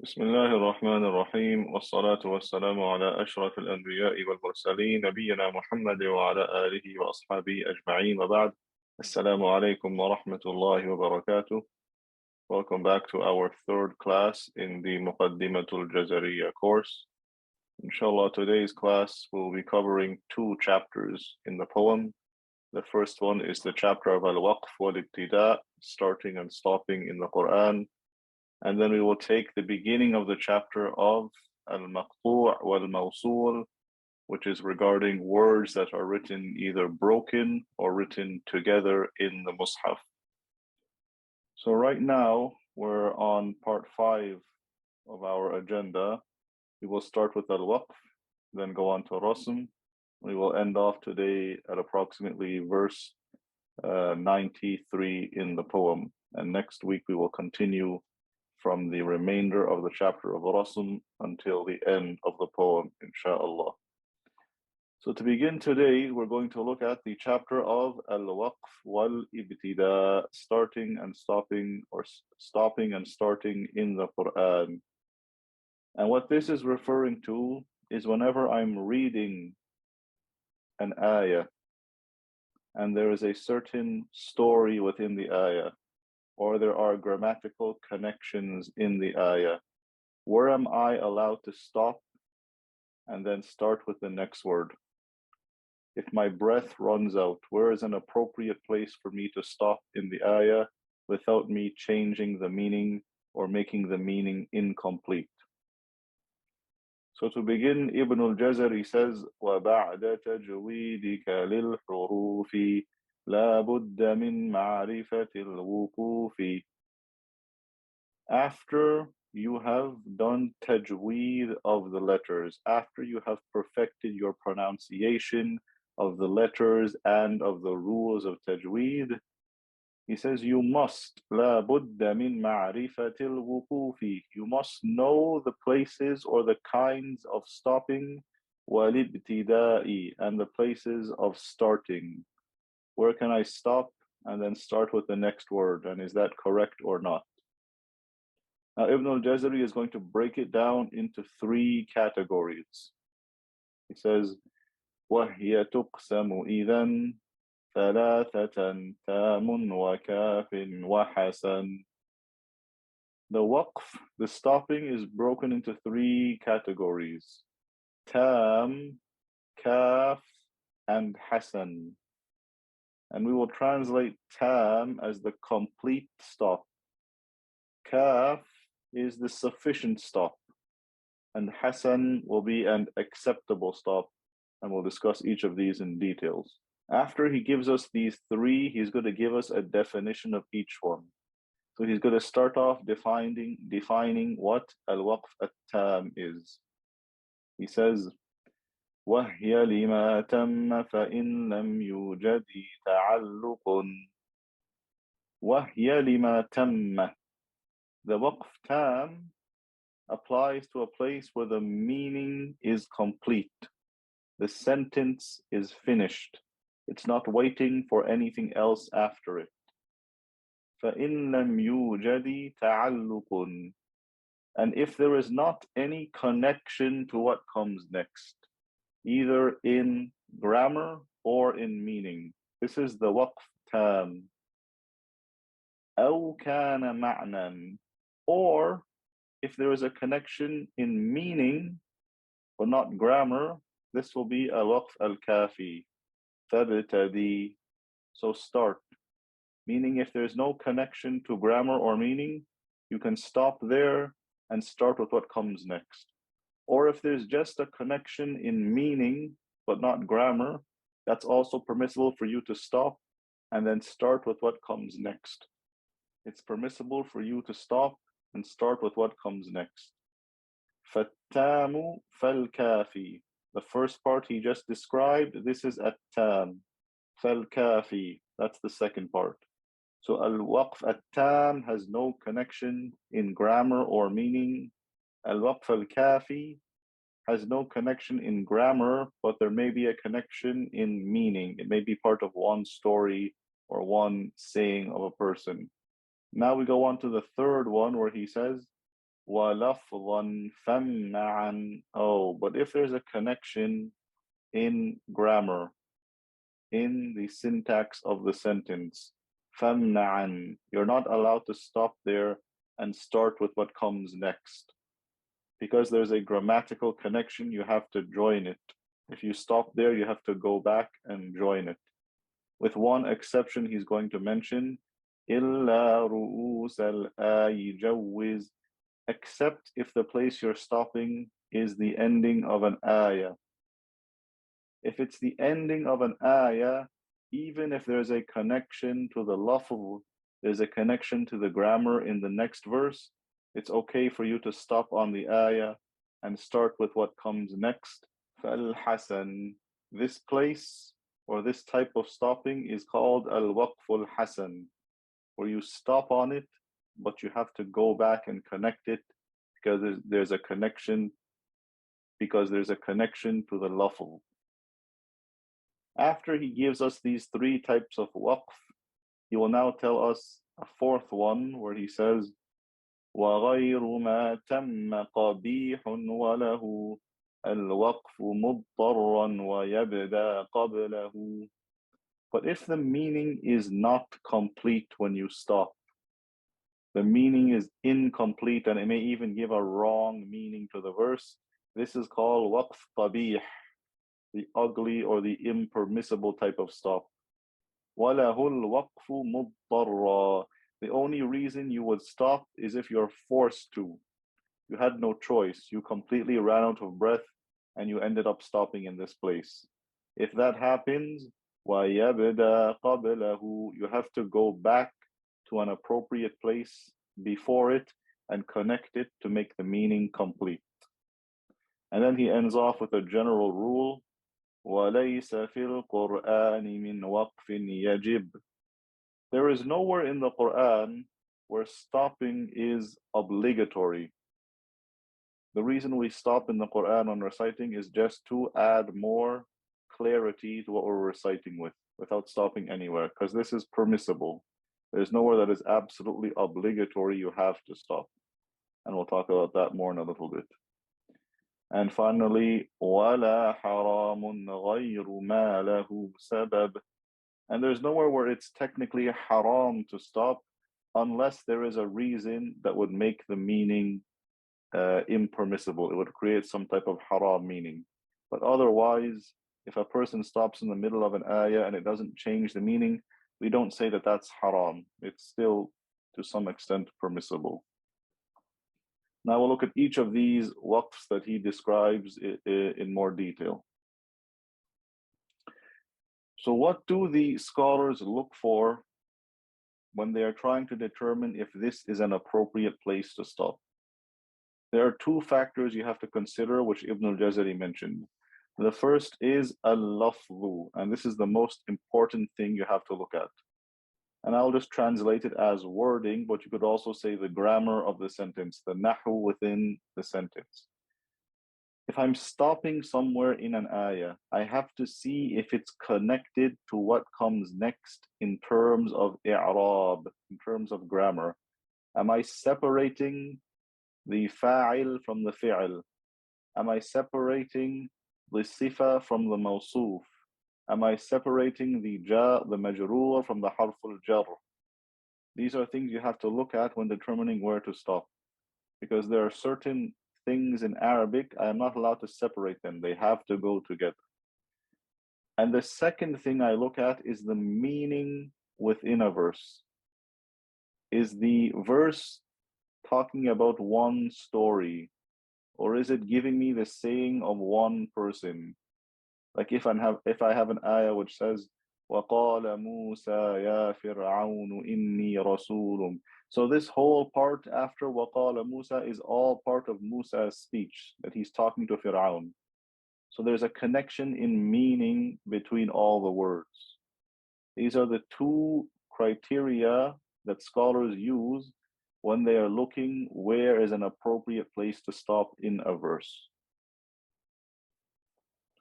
بسم الله الرحمن الرحيم والصلاة والسلام على أشرف الأنبياء والمرسلين نبينا محمد وعلى آله وأصحابه أجمعين وبعد السلام عليكم ورحمة الله وبركاته. Welcome back to our third class in the Muqaddimah al-Jazariyyah course. Inshallah, today's class will be covering two chapters in the poem. The first one is the chapter of al-Waqf wal-Ibtida, starting and stopping in the Quran. And then we will take the beginning of the chapter of al-Maqtu' wal-Mawsul, which is regarding words that are written either broken or written together in the Mus'haf. So right now we're on part 5 of our agenda. We will start with al-Waqf, then go on to Rasm. We will end off today at approximately verse 93 in the poem. And next week we will continue from the remainder of the chapter of Rasm until the end of the poem, inshallah. So to begin today, we're going to look at the chapter of Al-Waqf wal-Ibtida, starting and stopping, or stopping and starting in the Quran. And what this is referring to is whenever I'm reading an ayah, and there is a certain story within the ayah, or there are grammatical connections in the ayah, where am I allowed to stop and then start with the next word? If my breath runs out, where is an appropriate place for me to stop in the ayah without me changing the meaning or making the meaning incomplete? So to begin, Ibn al-Jazari says, وَبَعْدَ تَجْوِيدِكَ لِلْحُرُوفِ لَا بُدَّ مِنْ مَعْرِفَةِ الْوُقُوفِ. After you have done tajweed of the letters, after you have perfected your pronunciation of the letters and of the rules of tajweed, he says you must, لَا بُدَّ مِنْ مَعْرِفَةِ الْوُقُوفِ. You must know the places or the kinds of stopping, وَالِابْتِدَاءِ, and the places of starting. Where can I stop and then start with the next word, and is that correct or not? Now Ibn al-Jazari is going to break it down into 3 categories. He says, وَهِيَ تُقْسَمُ إِذًا ثَلَاثَةً تَامٌ وَكَافٍ وَحَسَنٍ. The waqf, the stopping, is broken into 3 categories: tam, kaf, and hasan. And we will translate tam as the complete stop. Kaf is the sufficient stop. And hasan will be an acceptable stop. And we'll discuss each of these in details. After he gives us these 3, he's going to give us a definition of each one. So he's going to start off defining what al-waqf at-tam is. He says, وَهِيَ لِمَا تَمَّ فَإِن لَمْ يُوجَدِ تَعَلُّقٌ. وَهِيَ لِمَا تَمَّ. The waqf tam applies to a place where the meaning is complete. The sentence is finished. It's not waiting for anything else after it. فَإِن لَمْ يُوجَدِ تَعَلُّقٌ. And if there is not any connection to what comes next, either in grammar or in meaning, this is the waqf tam. أَوْ كَانَ مَعْنًا. Or if there is a connection in meaning but not grammar, this will be al-waqf al-kafi. فَابْتَدِي. So start. Meaning if there's no connection to grammar or meaning, you can stop there and start with what comes next. Or if there's just a connection in meaning but not grammar, that's also permissible for you to stop and then start with what comes next. It's permissible for you to stop and start with what comes next. فَالتَّامُ فَالْكَافِي. The first part he just described, this is at-tam. فَالْكَافِي. That's the second part. So al-waqf at-tam has no connection in grammar or meaning. Al-waqf al-kafi has no connection in grammar, but there may be a connection in meaning. It may be part of one story or one saying of a person. Now we go on to the third one where he says, وَلَفْظًا فَمْنَعًا. Oh, but if there's a connection in grammar, in the syntax of the sentence, فَمْنَعًا, you're not allowed to stop there and start with what comes next. Because there's a grammatical connection, you have to join it. If you stop there, you have to go back and join it. With one exception he's going to mention, إِلَّا رُؤُوسَ الْآيِ جَوِّزْ, except if the place you're stopping is the ending of an ayah. If it's the ending of an ayah, even if there's a connection to the lafz, there's a connection to the grammar in the next verse, it's okay for you to stop on the ayah and start with what comes next. فَالْحَسَنِ, this place or this type of stopping is called al-waqf al-hasan, where you stop on it, but you have to go back and connect it because there's a connection to the lafz. After he gives us these three types of waqf, he will now tell us a fourth one where he says, وَغَيْرُ مَا تَمَّ قَبِيحٌ وَلَهُ الْوَقْفُ مُضْطَرًا وَيَبْدَى قَبْلَهُ. But if the meaning is not complete when you stop, the meaning is incomplete and it may even give a wrong meaning to the verse, this is called waqf qabih, the ugly or the impermissible type of stop. وَلَهُ الْوَقْفُ مُضْطَرًا. The only reason you would stop is if you're forced to. You had no choice. You completely ran out of breath and you ended up stopping in this place. If that happens, وَيَبْدَى قَبْلَهُ, you have to go back to an appropriate place before it and connect it to make the meaning complete. And then he ends off with a general rule, وَلَيْسَ فِي الْقُرْآنِ مِنْ وَقْفٍ يَجِبْ. There is nowhere in the Quran where stopping is obligatory. The reason we stop in the Quran on reciting is just to add more clarity to what we're reciting without stopping anywhere, because this is permissible. There's nowhere that is absolutely obligatory, you have to stop. And we'll talk about that more in a little bit. And finally, وَلَا حَرَامٌ غَيْرُ مَا لَهُ سَبَبٌ. And there's nowhere where it's technically haram to stop unless there is a reason that would make the meaning impermissible. It would create some type of haram meaning. But otherwise, if a person stops in the middle of an ayah and it doesn't change the meaning, we don't say that that's haram. It's still, to some extent, permissible. Now we'll look at each of these waqfs that he describes in more detail. So what do the scholars look for when they are trying to determine if this is an appropriate place to stop? There are two factors you have to consider, which Ibn al-Jazari mentioned. The first is al-lafzu, and this is the most important thing you have to look at. And I'll just translate it as wording, but you could also say the grammar of the sentence, the nahu within the sentence. If I'm stopping somewhere in an ayah, I have to see if it's connected to what comes next in terms of i'rab, in terms of grammar. Am I separating the fa'il from the fi'il? Am I separating the sifa from the mawsuf? Am I separating the majroor from the harful jar? These are things you have to look at when determining where to stop, because there are certain things in Arabic I am not allowed to separate them. They have to go together. And the second thing I look at is the meaning within a verse. Is the verse talking about one story, or is it giving me the saying of one person? Like if I have an ayah which says, وَقَالَ مُوسَى يَا فِرْعَوْنُ إِنِّي رَسُولٌ. So this whole part after وَقَالَ مُوسَى is all part of Musa's speech, that he's talking to Fir'aun. So there's a connection in meaning between all the words. These are the two criteria that scholars use when they are looking where is an appropriate place to stop in a verse.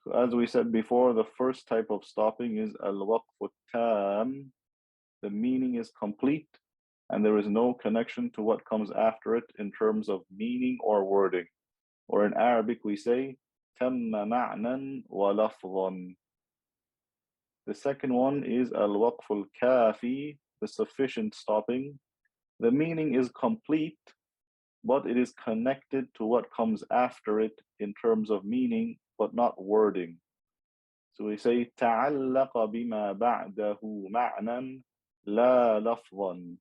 So as we said before, the first type of stopping is al-waqf al-tam. The meaning is complete, and there is no connection to what comes after it in terms of meaning or wording. Or in Arabic we say تم معنى ولفظا. The second one is al-waqf al-kafi, the sufficient stopping. The meaning is complete, but it is connected to what comes after it in terms of meaning, but not wording. So we say تعلق بما بعده معنى لا لفظا.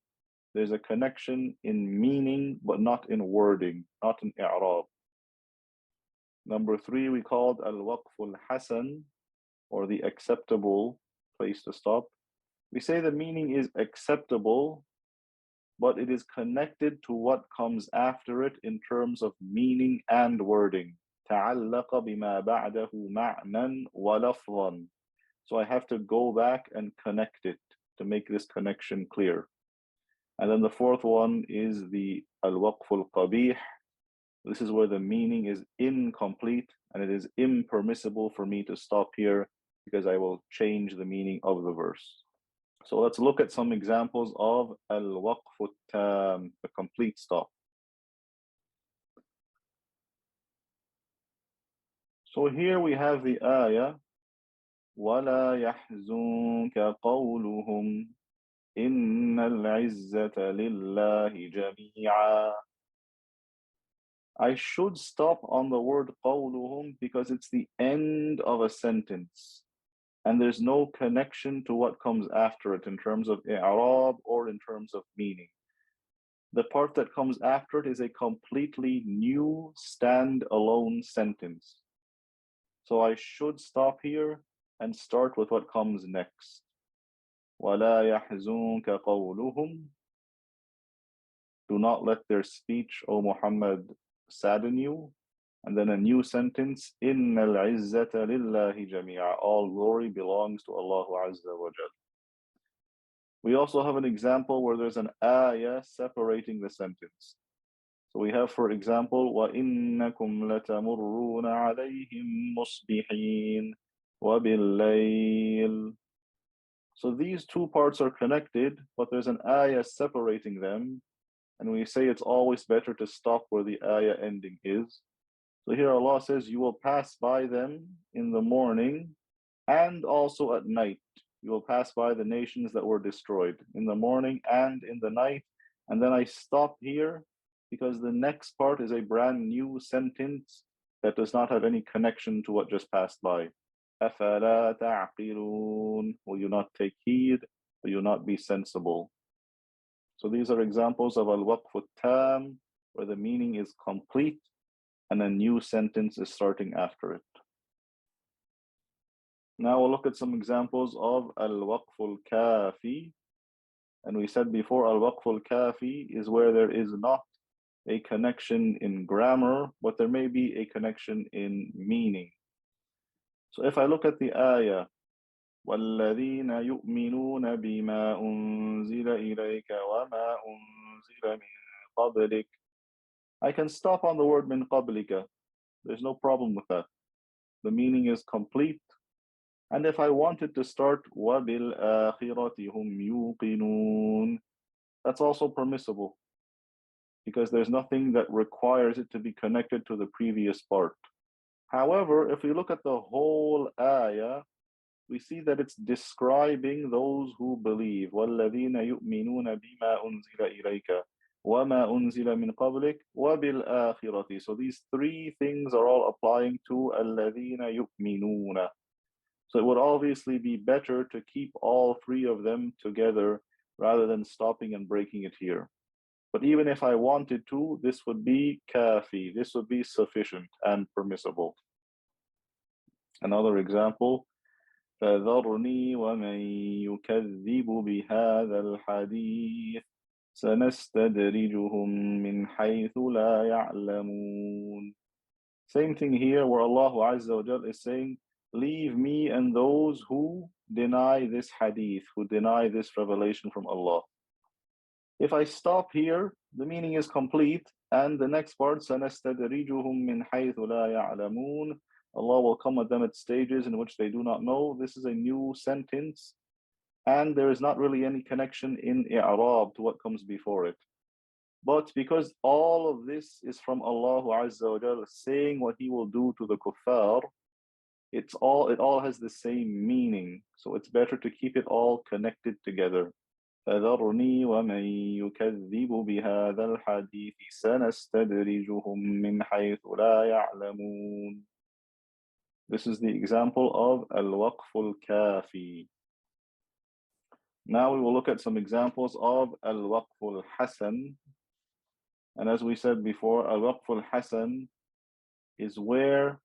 There's a connection in meaning, but not in wording, not in i'rab. Number 3, we called al-waqf al-hasan, or the acceptable place to stop. We say the meaning is acceptable, but it is connected to what comes after it in terms of meaning and wording. تعلق بما بعده معنى ولفظا. So I have to go back and connect it to make this connection clear. And then the fourth one is the al-waqf al-qabih. This is where the meaning is incomplete and it is impermissible for me to stop here because I will change the meaning of the verse. So let's look at some examples of al-waqf al-tam, the complete stop. So here we have the ayah, وَلَا يَحْزُنكَ قَوْلُهُمْ إِنَّ الْعِزَّةَ لِلَّهِ جَمِيعًا. I should stop on the word قَوْلُهُمْ because it's the end of a sentence and there's no connection to what comes after it in terms of i'rab or in terms of meaning. The part that comes after it is a completely new stand-alone sentence. So I should stop here and start with what comes next. وَلَا يَحْزُنكَ قَوْلُهُمْ. Do not let their speech, O Muhammad, sadden you. And then a new sentence, إِنَّ الْعِزَّةَ لِلَّهِ جَمِيعًا. All glory belongs to Allah Azza wa Jal. We also have an example where there's an ayah separating the sentence. So we have, for example, وَإِنَّكُمْ لَتَمُرُّونَ عَلَيْهِمْ مُصْبِحِينَ وَبِاللَّيْلِ. So these two parts are connected, but there's an ayah separating them. And we say it's always better to stop where the ayah ending is. So here Allah says, you will pass by them in the morning and also at night. You will pass by the nations that were destroyed in the morning and in the night. And then I stop here because the next part is a brand new sentence that does not have any connection to what just passed by. أَفَلَا تَعْقِلُونَ. Will you not take heed? Will you not be sensible? So these are examples of al-waqf al-tam, where the meaning is complete and a new sentence is starting after it. Now we'll look at some examples of al-waqf al-kafi. And we said before, al-waqf al-kafi is where there is not a connection in grammar, but there may be a connection in meaning. So if I look at the ayah, وَالَّذِينَ يُؤْمِنُونَ بِمَا أُنزِلَ إِلَيْكَ وَمَا أُنزِلَ مِن قَبْلِكَ, I can stop on the word min qablika. There's no problem with that. The meaning is complete. And if I wanted to start وَبِالْآخِرَةِ هُمْ يُوقِنُونَ, that's also permissible because there's nothing that requires it to be connected to the previous part. However, if we look at the whole ayah, we see that it's describing those who believe. وَالَّذِينَ يُؤْمِنُونَ بِمَا أُنزِلَ إِلَيْكَ وَمَا أُنزِلَ مِن قَبْلِكَ وَبِالْآخِرَةِ. So these three things are all applying to الَّذِينَ يُؤْمِنُونَ. So it would obviously be better to keep all three of them together rather than stopping and breaking it here. But even if I wanted to, this would be kafi. This would be sufficient and permissible. Another example, فَذَرْنِي وَمَنْ يُكَذِّبُ بِهَذَا الْحَدِيثِ سَنَسْتَدْرِجُهُمْ مِنْ حَيْثُ لَا يَعْلَمُونَ. Same thing here where Allah Azza wa Jal is saying, leave me and those who deny this hadith, who deny this revelation from Allah. If I stop here, the meaning is complete, and the next part, سَنَسْتَدْرِجُهُمْ مِنْ حَيْثُ لَا يَعْلَمُونَ. Allah will come at them at stages in which they do not know. This is a new sentence, and there is not really any connection in i'rab to what comes before it. But because all of this is from Allah Azza wa Jal saying what He will do to the kuffar, it all has the same meaning. So it's better to keep it all connected together. فذرني ومن يكذب بهذا الحديث سنستدرجهم من حيث لا يعلمون. This is the example of al-waqf al-kafi. Now we will look at some examples of al-waqf al-hasan. And as we said before, al-waqf al-hasan is where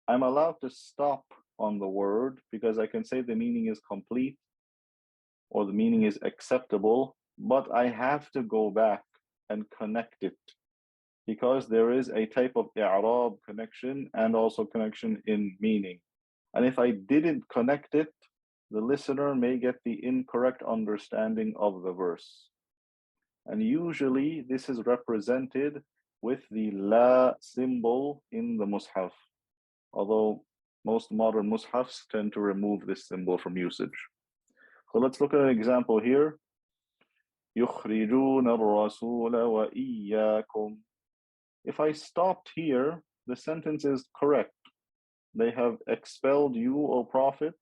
I'm allowed to stop on the word because I can say the meaning is complete or the meaning is acceptable, but I have to go back and connect it because there is a type of i'rab connection and also connection in meaning. And if I didn't connect it, the listener may get the incorrect understanding of the verse. And usually this is represented with the la symbol in the mushaf, although most modern mushafs tend to remove this symbol from usage. So let's look at an example here. يخرجون الرسول وإياكم. If I stopped here, the sentence is correct. They have expelled you, O Prophet.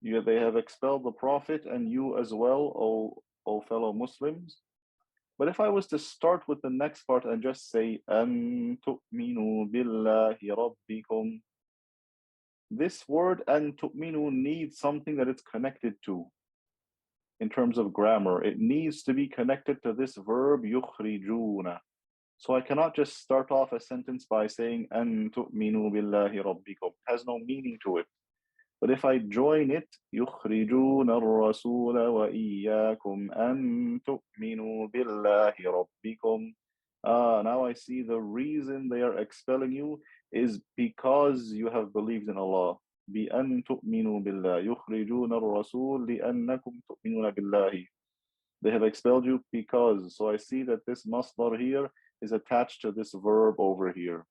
They have expelled the Prophet and you as well, O fellow Muslims. But if I was to start with the next part and just say أن تؤمنوا بالله ربكم, this word أن تؤمنوا needs something that it's connected to. In terms of grammar, it needs to be connected to this verb يخرجون. So I cannot just start off a sentence by saying أن تؤمنوا بالله ربكم. It has no meaning to it. But if I join it, يخرجون الرسول وإياكم أن تؤمنوا بالله ربكم. Now I see the reason they are expelling you is because you have believed in Allah. بأن تؤمنوا بالله. يخرجون الرسول لأنكم تؤمنون بالله. They have expelled you because. So I see that this masdar here is attached to this verb over here.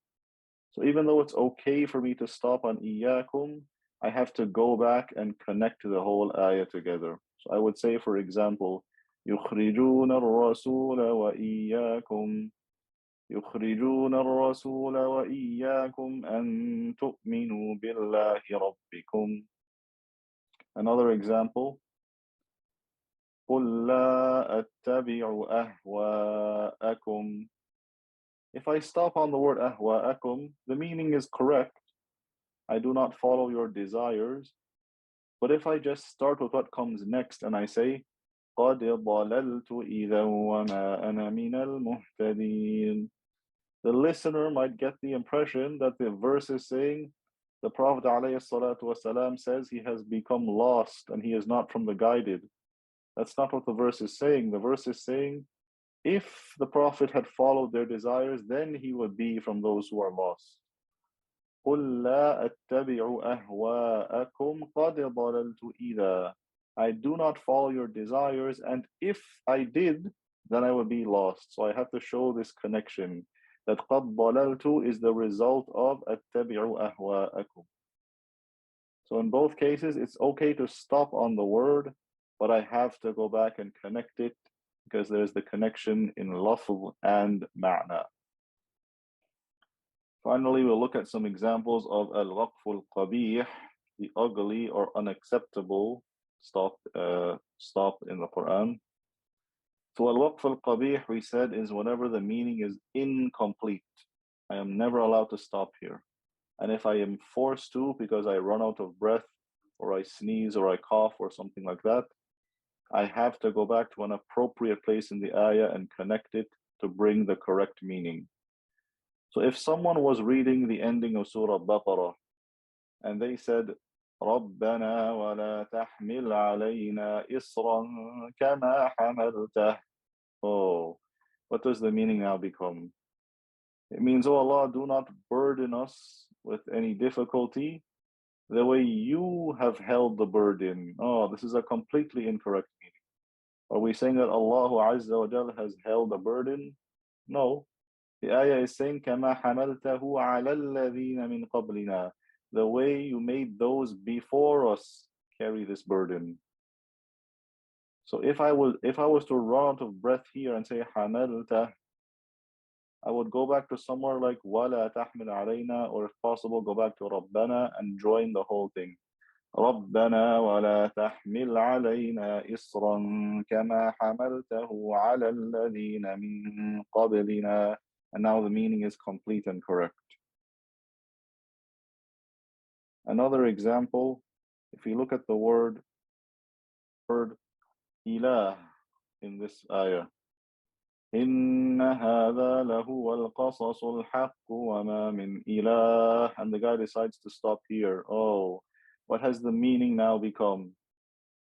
So even though it's okay for me to stop on إياكم, I have to go back and connect the whole ayah together. So I would say, for example, يخرجون الرسول وإياكم يخرجون الرسول وإياكم أن تؤمنوا بالله ربكم. Another example, قل لا أتبع أهواءكم. If I stop on the word أهواءكم, the meaning is correct. I do not follow your desires. But if I just start with what comes next and I say, قَدْ ضَلَلْتُ إِذًا وَمَا أَنَا مِنَ الْمُهْتَدِينَ, the listener might get the impression that the verse is saying the Prophet ﷺ says he has become lost and he is not from the guided. That's not what the verse is saying. The verse is saying if the Prophet had followed their desires, then he would be from those who are lost. قُلْ لَا أَتَّبِعُ أَهْوَاءَكُمْ قَدْ ضَلَلْتُ إِذًا. I do not follow your desires, and if I did, then I would be lost. So I have to show this connection, that قَدْ ضَلَلْتُ is the result of أَتَّبِعُ أَهْوَاءَكُمْ. So in both cases, it's okay to stop on the word, but I have to go back and connect it because there's the connection in lafz and ma'na. Finally, we'll look at some examples of al-waqf al-qabih, the ugly or unacceptable stop in the Quran. So al-waqf al-qabih, we said, is whenever the meaning is incomplete. I am never allowed to stop here. And if I am forced to because I run out of breath or I sneeze or I cough or something like that, I have to go back to an appropriate place in the ayah and connect it to bring the correct meaning. So if someone was reading the ending of Surah Baqarah and they said, رَبَّنَا وَلَا تَحْمِلْ عَلَيْنَا إِصْرًا كَمَا حَمَلْتَهُ. Oh, what does the meaning now become? It means, oh Allah, do not burden us with any difficulty the way you have held the burden. Oh, this is a completely incorrect meaning. Are we saying that Allah Azza wa Jal has held a burden? No. The ayah is saying, كَمَا حَمَلْتَهُ عَلَى الَّذِينَ مِنْ قَبْلِنَا. The way you made those before us carry this burden. So if I was to run out of breath here and say حملت, I would go back to somewhere like ولا تحمل علينا, or if possible go back to ربنا and join the whole thing. ربنا ولا تحمل علينا إصرا كما حملته على الذين من قبلنا. And now the meaning is complete and correct. Another example, if you look at the word إله in this ayah, إن هذا لهو القصص الحق وما من إله, and the guy decides to stop here. Oh, what has the meaning now become?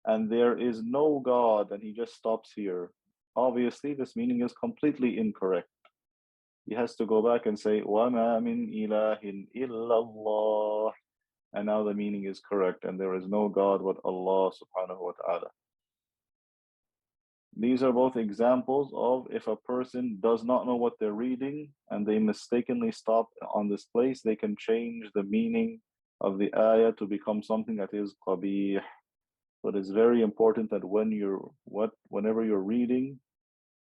And there is no God, and he just stops here. Obviously, this meaning is completely incorrect. He has to go back and say وما من إله إلا الله, and now the meaning is correct, and there is no God but Allah subhanahu wa ta'ala. These are both examples of if a person does not know what they're reading and they mistakenly stop on this place, they can change the meaning of the ayah to become something that is qabih. But it's very important that whenever you're reading,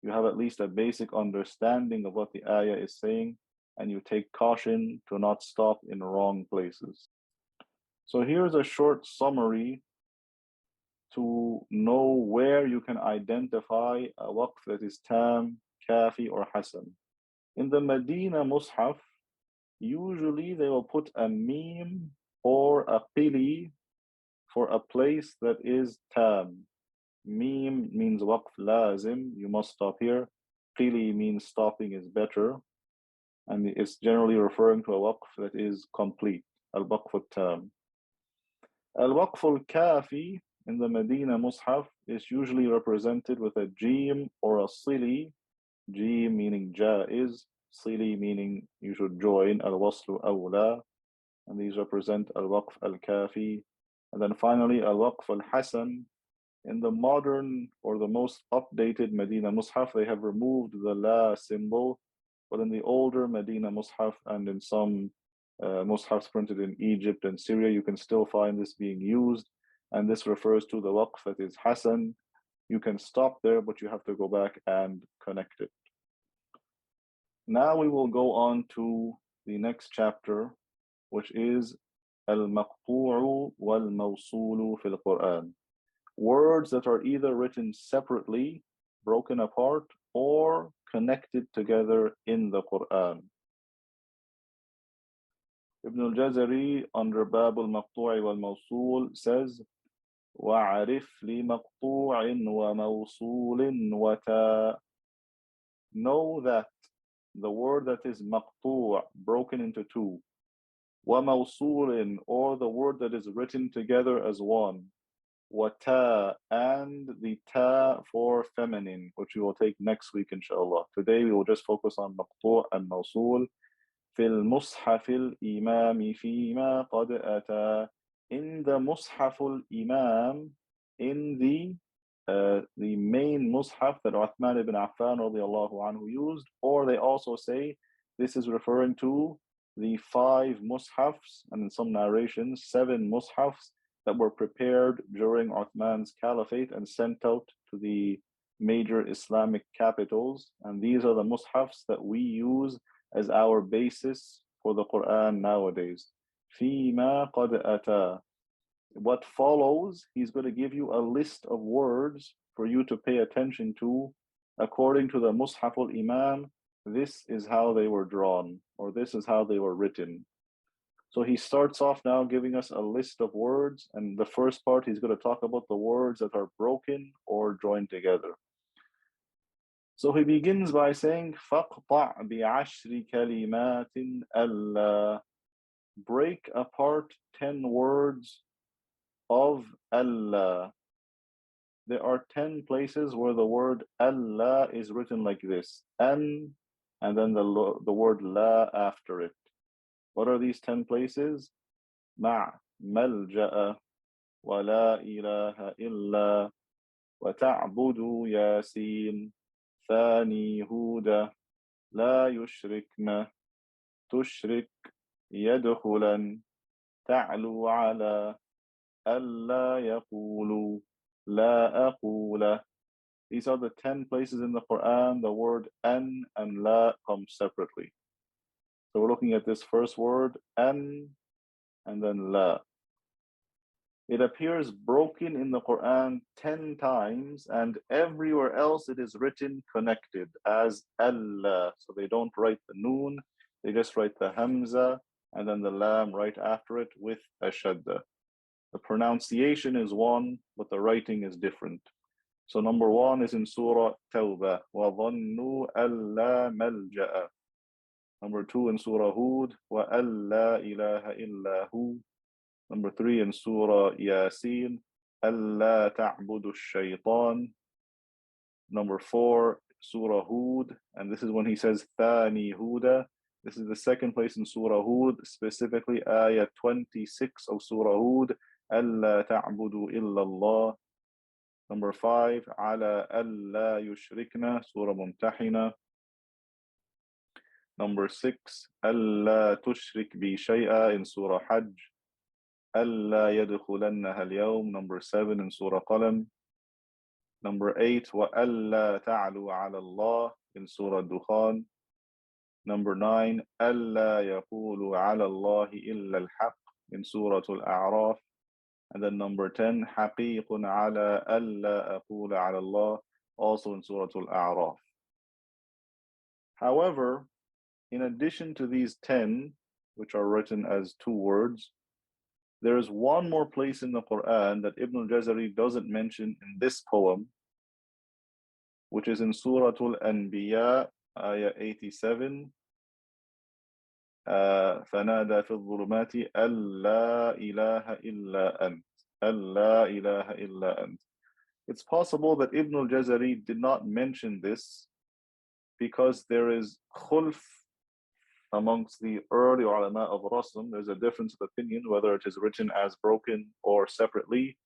you have at least a basic understanding of what the ayah is saying, and you take caution to not stop in wrong places. So here's a short summary to know where you can identify a waqf that is tam, kafi, or hasan. In the Medina Mus'haf, usually they will put a meme or a qili for a place that is tam. Meme means waqf lazim, you must stop here. Qili means stopping is better, and it's generally referring to a waqf that is complete, al-waqf al-tam. Al-waqf al-kafi in the Medina Mus'haf is usually represented with a jim or a sili. Jim meaning jaiz, sili meaning you should join, al-waslu awla, and these represent al-waqf al-kafi. And then finally al-waqf al-hasan. In the modern or the most updated Medina Mus'haf, they have removed the la symbol, but in the older Medina Mus'haf and in some Mus'hafs printed in Egypt and Syria, you can still find this being used. And this refers to the waqf that is hasan. You can stop there, but you have to go back and connect it. Now we will go on to the next chapter, which is al-maqtu'u wal-mawsulu fil Quran. Words that are either written separately, broken apart, or connected together in the Quran. Ibn al-Jazari under Bab al-Maqtu'i wal-Mawsul says, وَعَرِفْ لِمَقْطُوعٍ وَمَوْصُولٍ وَتَا. Know that the word that is maqtu', broken into two, وَمَوْصُولٍ, or the word that is written together as one, وَتَا, and the ta for feminine, which we will take next week inshallah. Today we will just focus on maqtu' and mawsul. في المصحف الإمام فيما قد أتى. In the Mus'haf al-Imam, in the main Mus'haf that Uthman ibn Affan radiallahu anhu used, or they also say this is referring to the 5 Mus'hafs, and in some narrations 7 Mus'hafs that were prepared during Uthman's caliphate and sent out to the major Islamic capitals. And these are the Mus'hafs that we use as our basis for the Quran nowadays. فِيمَا قَدْ أَتَى. What follows, he's going to give you a list of words for you to pay attention to. According to the Mus'haf al-Imam, this is how they were drawn, or this is how they were written. So he starts off now giving us a list of words, and the first part he's going to talk about the words that are broken or joined together. So he begins by saying, فَقْطَعْ بِعَشْرِ كَلِمَاتٍ أَلَّا. Break apart 10 words of Allah. There are 10 places where the word Allah is written like this, and then the word la after it. What are these 10 places? مع ملجأ ولا إله إلا وتعبد ياسين ثاني هود لا يشركن تشرك يدخلا تعلو على ألا يقولوا لا أقول These are the 10 places in the Quran the word an and la come separately. So we're looking at this first word, an, and then la. It appears broken in the Quran 10 times, and everywhere else it is written connected as Allah. So they don't write the noon, they just write the hamza and then the lam right after it with a shadda. The pronunciation is one, but the writing is different. So number one is in Surah Tawbah, وَظَنُّوا أَلَّا مَلْجَأَ. Number two in Surah Hud, وَأَلَّا إِلَهَ إِلَّا هُ. Number three in Surah Yasin, أَلَّا تَعْبُدُوا الشَّيْطَانِ. Number four, Surah Hud, and this is when he says ثَانِي هُودَ. This is the second place in Surah Hud, specifically ayah 26 of Surah Hud, أَلَّا تَعْبُدُوا إِلَّا اللَّهِ. Number five, على ألا يشركنا, Surah Mumtahina. Number six, ألا تشرك بي شيئا in Surah Hajj. ألا يدخلنها اليوم, number seven in Surah Qalam. Number eight, وألا تعلوا على الله in Surah Dukhan. Number nine, ألا يقولوا على الله إلا الحق in Surah Al-A'raf. And then number 10, حقيق على ألا أقول على الله, also in Surah Al-A'raf. However, in addition to these 10, which are written as two words, there is one more place in the Quran that Ibn al-Jazari doesn't mention in this poem, which is in Surah Al-Anbiya, ayah 87. فنادى في الظلمات ألا إله إلا أنت ألا إله إلا أنت. It's possible that Ibn al-Jazari did not mention this because there is khulf amongst the early ulama of Rasm. There's a difference of opinion whether it is written as broken or separately.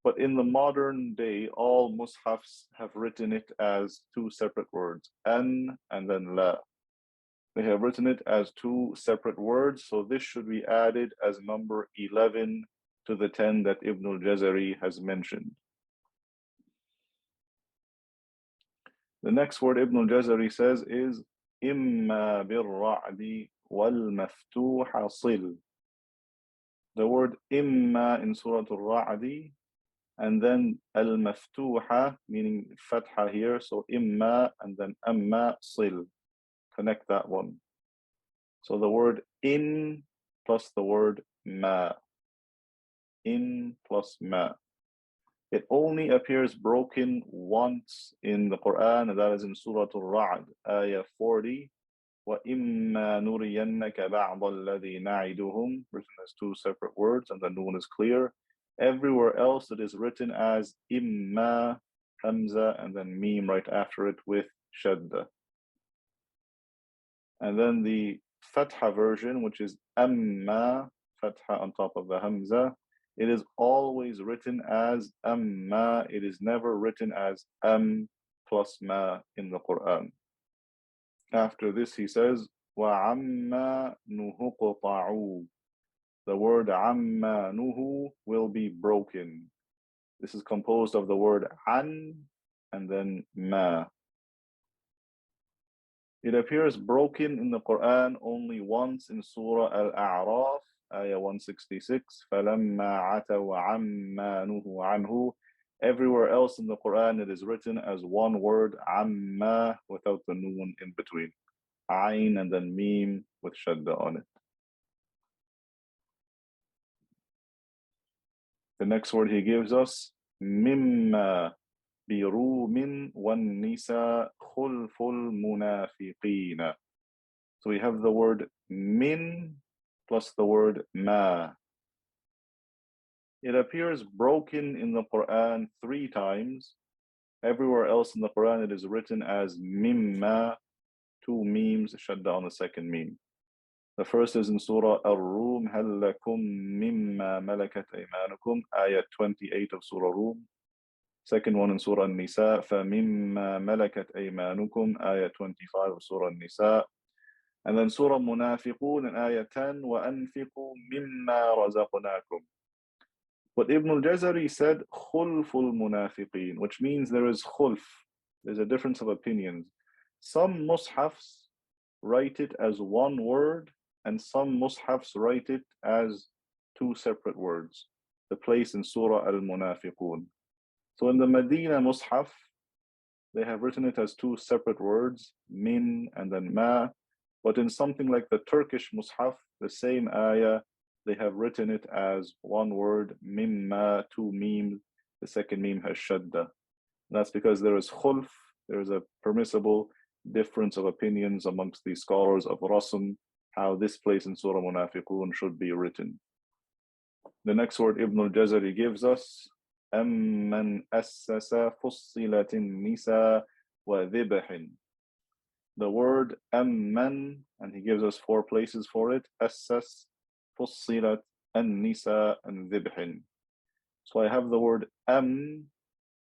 But in the modern day, all mushafs have written it as two separate words, an and then la. They have written it as two separate words, so this should be added as number 11 to the 10 that Ibn al-Jazari has mentioned. The next word Ibn al-Jazari says is إِمَّا بِالرَّعْدِ وَالْمَفْتُوحَ صِلْ. The word إِمَّا in Surah Al-Ra'di, and then al-maftuha, meaning fatha here, so إِمَّا and then أَمَّا صِلْ. Connect that one. So the word in plus the word ma. In plus ma. It only appears broken once in the Quran, and that is in Surah Al-Ra'd, ayah 40. وَإِمَّا نُرِيَنَّكَ بَعْضَ الَّذِي نَعِدُهُمْ, written as two separate words, and the noon is clear. Everywhere else it is written as imma, hamza, and then meme right after it with shadda. And then the fatha version, which is amma, fatha on top of the hamza, it is always written as amma. It is never written as plus ma in the Quran. After this he says, وَعَمَّا نُهُقْطَعُوا. The word amma nuhu will be broken. This is composed of the word an and then ma. It appears broken in the Quran only once in Surah Al-A'raf, ayah 166. فَلَمَّا عَتَوْا عَمَّا نُهُوا عَنْهُ. Everywhere else in the Quran it is written as one word, amma, without the noon in between. Ayn and then meme with shadda on it. The next word he gives us, mimma. بِرُومٍ وَالنِّسَاء خُلْفُ الْمُنَافِقِينَ. So we have the word min plus the word ma. It appears broken in the Quran 3 times. Everywhere else in the Quran it is written as mimma, two memes, shadda on the second meme. The first is in Surah Ar-Rum, هَلْ لَكُمْ مِمَّا مَلَكَتْ أَيْمَانُكُمْ, ayah 28 of Surah Rum. Second one in Surah An-Nisa, فَمِمَّا مَلَكَتْ أَيْمَانُكُمْ, ayah 25 of Surah An-Nisa. And then Surah Munafiqun in ayah 10, وَأَنْفِقُوا مِمَّا رَزَقْنَاكُمْ. But Ibn al-Jazari said khulful munafiqeen, which means there is khulf. There's a difference of opinions. Some mushafs write it as one word, and some mushafs write it as two separate words. The place in Surah Al-Munafiqun. So in the Medina mushaf, they have written it as two separate words, min and then ma. But in something like the Turkish mushaf, the same ayah, they have written it as one word, mimma, two mim. The second mim has shadda. That's because there is khulf, there is a permissible difference of opinions amongst the scholars of Rasm, how this place in Surah Munafiqun should be written. The next word Ibn al-Jazari gives us, أَمَّنْ أَسَّسَ فُصِّلَةٍ النِّسَاء وَذِبَحٍ. The word أَمَّنْ, and he gives us four places for it, أَسَّس, فُصِّلَةٍ النِّسَاء and ذِبْحٍ. So I have the word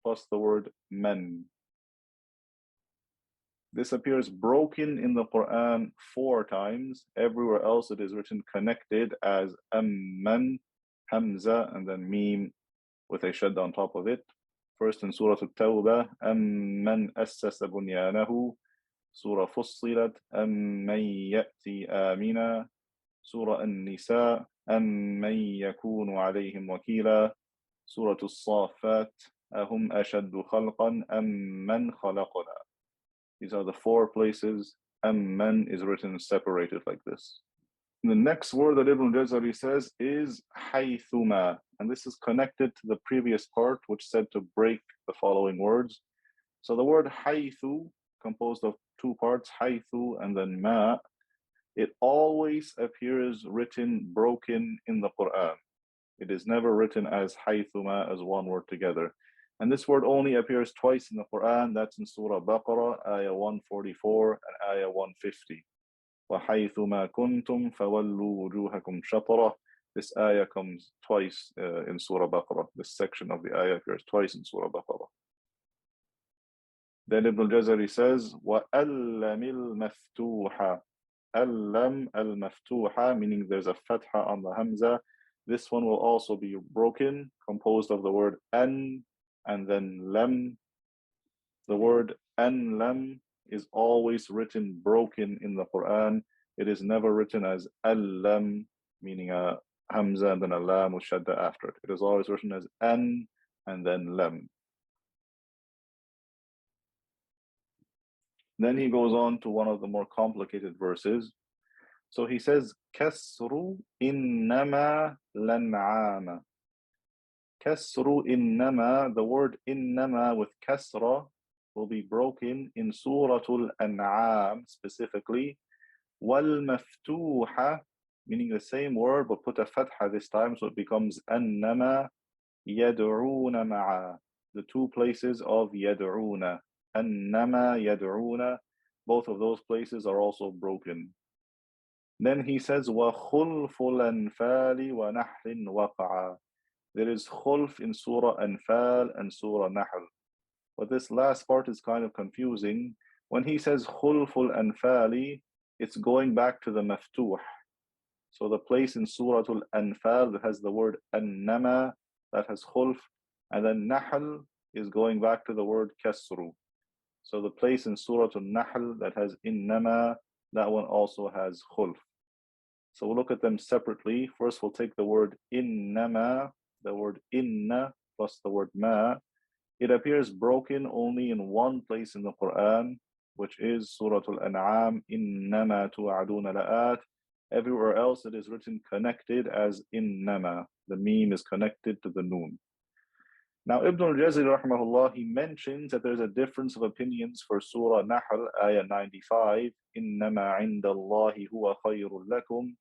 plus the word man. This appears broken in the Quran 4 times. Everywhere else it is written connected as amman, hamza, and then mim with a shadda on top of it. First in Surah At-Tawbah, amman assasa bunyanahu. Surah Fussilat, amman ya'ti amina. Surah An-Nisa, amman yakunu alayhim wakila. Surah As-Saffat, ahum ashaddu khalqan amman khalaqna. These are the four places amman is written separated like this. The next word that Ibn al-Jazari says is haythuma, and this is connected to the previous part which said to break the following words. So the word haythu, composed of two parts, haythu and then ma, it always appears written broken in the Quran. It is never written as haythuma as one word together. And this word only appears twice in the Quran. That's in Surah Baqarah, ayah 144 and ayah 150. وَحَيْثُمَا كُنْتُمْ فَوَلُّوا وُجُوهَكُمْ شَطْرَهُ. This ayah comes twice in Surah Baqarah. This section of the ayah appears twice in Surah Baqarah. Then Ibn al-Jazari says, وَأَلَّمِ الْمَفْتُوحَ. أَلَّمْ الْمَفْتُوحَ, meaning there's a fatha on the hamza. This one will also be broken, composed of the word an and then lam. The word an lam is always written broken in the Quran. It is never written as al-lam, meaning a hamza and then a lam with shadda after it. It is always written as an and then lam. Then he goes on to one of the more complicated verses. So he says, كسر إنما لنعام. كسر إنما, the word إنما with kasra will be broken in Surah Al-An'am specifically. وَالْمَفْتُوحَ, meaning the same word but put a fatha this time, so it becomes أَنَّمَا يَدْعُونَ مَعَا. The two places of يَدْعُونَ. أَنَّمَا يَدْعُونَ, both of those places are also broken. Then he says, وَخُلْفُ الْأَنْفَالِ وَنَحْلٍ وَقَعَ. There is khulf in Surah Anfal and Surah Nahl. But this last part is kind of confusing. When he says khulful anfali, it's going back to the maftuh. So the place in Surah Al-Anfal that has the word annama, that has khulf, and then Nahl is going back to the word kasru. So the place in Surah Al-Nahl that has innama, that one also has khulf. So we'll look at them separately. First we'll take the word innama, the word inna plus the word ma. It appears broken only in one place in the Quran, which is Surah Al-An'am, innama tu'aduna la'at. Everywhere else it is written connected as innama. The meme is connected to the noon. Now Ibn al-Jazari rahimahullah, he mentions that there's a difference of opinions for Surah Nahl, ayah 95, innama indallahi huwa khayrun lakum.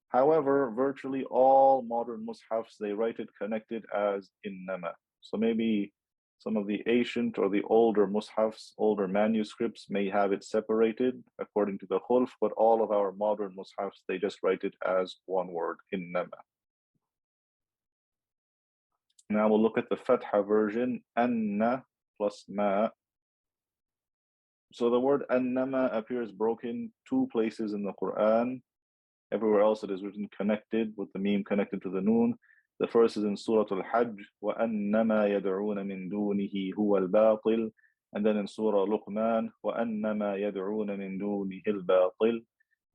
However, virtually all modern mushafs, they write it connected as innama. So maybe some of the ancient or the older mushafs, older manuscripts may have it separated according to the khulf, but all of our modern mushafs, they just write it as one word, innama. Now we'll look at the fatha version, anna plus ma. So the word annama appears broken two places in the Quran. Everywhere else it is written connected with the meme connected to the noon. The first is in Surah Al-Hajj, وَأَنَّمَا يَدْعُونَ مِن دُونِهِ هُوَ الْبَاطِلِ. And then in Surah Luqman, وَأَنَّمَا يَدْعُونَ مِن دُونِهِ الْبَاطِلِ.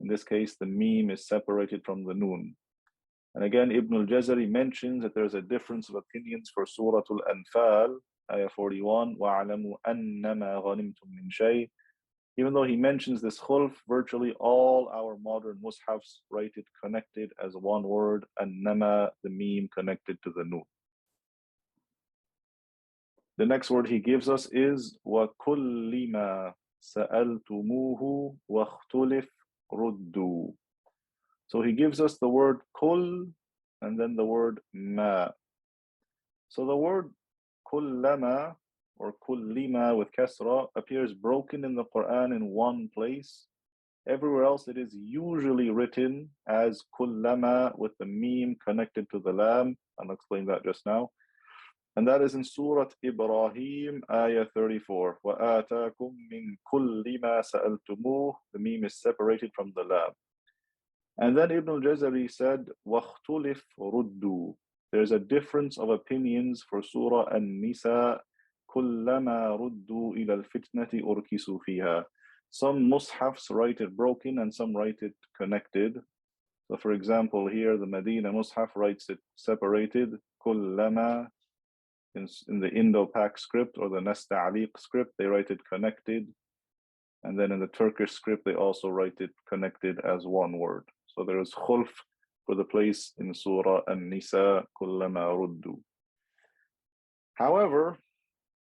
In this case, the meme is separated from the noon. And again, Ibn al-Jazari mentions that there's a difference of opinions for Surah Al-Anfal, Ayah 41, وَعَلَمُوا أَنَّمَا غَنِمْتُم مِّن شَيْءٍ. Even though he mentions this khulf, virtually all our modern mushafs write it connected as one word, annama, the meme connected to the noon. The next word he gives us is وَكُلِّ مَا سَأَلْتُمُوهُ وَاخْتُلِفْ رُدُّوا. So he gives us the word kul and then the word ma. So the word kullama or kullima with kasra appears broken in the Quran in one place. Everywhere else it is usually written as kullama with the meme connected to the lam. I'll explain that just now. And that is in Surah Ibrahim, Ayah 34. وَآتَاكُم مِّن كُلِّ مَا سَأَلْتُمُوهُ. The meme is separated from the lam. And then Ibn al-Jazari said, وَاخْتُلِفْ رُدُّوا. There's a difference of opinions for Surah An-Nisa. كُلَّمَا رُدُّوا إِلَى الْفِتْنَةِ أُرْكِسُوا فِيهَا. Some mushafs write it broken and some write it connected. So for example, here the Medina mushaf writes it separated, كُلَّمَا. In the Indo-Pak script or the Nasta'aliq script, they write it connected. And then in the Turkish script, they also write it connected as one word. So there is khulf for the place in Surah An-Nisa, kullama ruddu. However,